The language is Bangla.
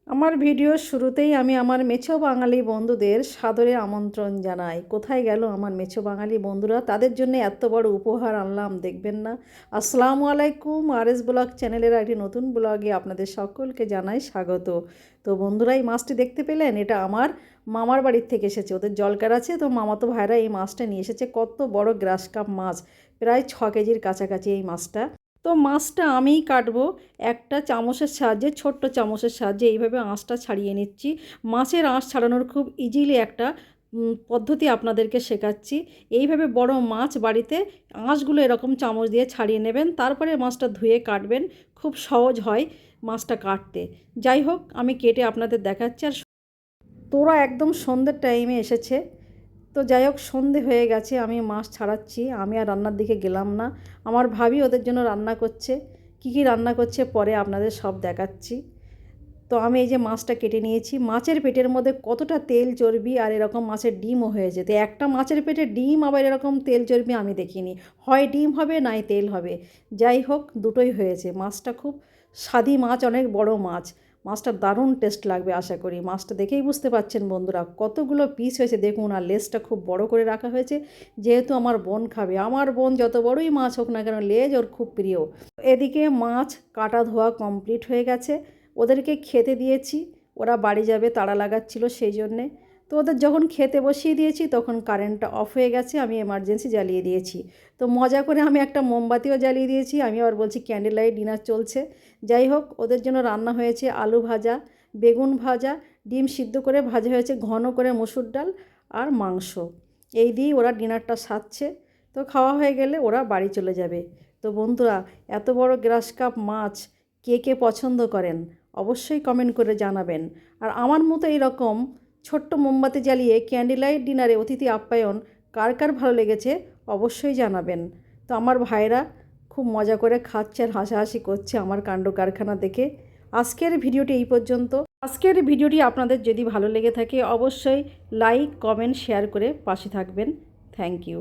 আমার ভিডিওর শুরুতেই আমি আমার মেছো বাঙালি বন্ধুদের সাদরে আমন্ত্রণ জানাই। কোথায় গেল আমার মেছো বাঙালি বন্ধুরা? তাদের জন্য এত বড় উপহার আনলাম, দেখবেন না? আসসালামু আলাইকুম। আরএস ব্লগ চ্যানেলের একটি নতুন ব্লগে আপনাদের সকলকে জানাই স্বাগত। তো বন্ধুরা, এই মাছটি দেখতে পেলেন? এটা আমার মামার বাড়ির থেকে এসেছে। ওদের জলকার আছে, তো মামাতো ভাইরা এই মাছটা নিয়ে এসেছে। কত বড় গ্রাস কাপ মাছ, প্রায় 6 কেজির কাছাকাছি এই মাছটা। তো মাছটা আমিই কাটবো একটা চামচের সাহায্যে, ছোট্ট চামচের সাহায্যে এইভাবে আঁশটা ছাড়িয়ে নিচ্ছি। মাছের আঁশ ছাড়ানোর খুব ইজিলি একটা পদ্ধতি আপনাদেরকে শেখাচ্ছি। এইভাবে বড় মাছ বাড়িতে আঁশগুলো এরকম চামচ দিয়ে ছাড়িয়ে নেবেন, তারপরে মাছটা ধুয়ে কাটবেন। খুব সহজ হয় মাছটা কাটতে। যাই হোক, আমি কেটে আপনাদের দেখাচ্ছি। আর তোরা একদম সন্ধ্যের টাইমে এসেছে। তো যাই হোক, সন্ধে হয়ে গেছে, আমি মাছ ছাড়াচ্ছি। আমি আর রান্নার দিকে গেলাম না। আমার ভাবি ওদের জন্য রান্না করছে। কী কী রান্না করছে পরে আপনাদের সব দেখাচ্ছি। তো আমি এই যে মাছটা কেটে নিয়েছি। মাছের পেটের মধ্যে কতটা তেল চর্বি, আর এরকম মাছের ডিমও হয়েছে। তো একটা মাছের পেটে ডিম আবার এরকম তেল চর্বি আমি দেখিনি। হয় ডিম হবে, নাই তেল হবে। যাই হোক, দুটোই হয়েছে। মাছটা খুব স্বাদি মাছ, অনেক বড় মাছ। মাছটা দারুণ টেস্ট লাগবে আশা করি। মাছটা দেখেই বুঝতে পারছেন বন্ধুরা কতগুলো পিস হয়েছে দেখুন। আর লেজটা খুব বড় করে রাখা হয়েছে, যেহেতু আমার বোন খাবে। আমার বোন যত বড়ই মাছ হোক না কেন, লেজ ওর খুব প্রিয়। এদিকে মাছ কাটা ধোয়া কমপ্লিট হয়ে গেছে। ওদেরকে খেতে দিয়েছি। ওরা বাড়ি যাবে, তাড়া লাগাচ্ছিল সেই জন্যে। তো ওদের যখন খেতে বসিয়ে দিয়েছি তখন কারেন্টটা অফ হয়ে গেছে। আমি এমার্জেন্সি জ্বালিয়ে দিয়েছি। তো মজা করে আমি একটা মোমবাতিও জ্বালিয়ে দিয়েছি। আমি আবার বলছি ক্যান্ডেল লাইট ডিনার চলছে। যাই হোক, ওদের জন্য রান্না হয়েছে আলু ভাজা, বেগুন ভাজা, ডিম সিদ্ধ করে ভাজা হয়েছে, ঘন করে মসুর ডাল আর মাংস। এই দিয়েই ওরা ডিনারটা সারছে। তো খাওয়া হয়ে গেলে ওরা বাড়ি চলে যাবে। তো বন্ধুরা, এত বড় গ্রাস কাপ মাছ কে কে পছন্দ করেন অবশ্যই কমেন্ট করে জানাবেন। আর আমার মতো এইরকম ছোট্ট মোমবাতি জ্বালিয়ে ক্যান্ডেল লাইট ডিনারে অতিথি আপ্যায়ন কার কার ভালো লেগেছে অবশ্যই জানাবেন। তো আমার ভাইরা খুব মজা করে খাচ্ছে আর হাসাহাসি করছে আমার কাণ্ড কারখানা দেখে। আজকের ভিডিওটি এই পর্যন্ত। আজকের ভিডিওটি আপনাদের যদি ভালো লেগে থাকে অবশ্যই লাইক, কমেন্ট, শেয়ার করে পাশে থাকবেন। Thank you.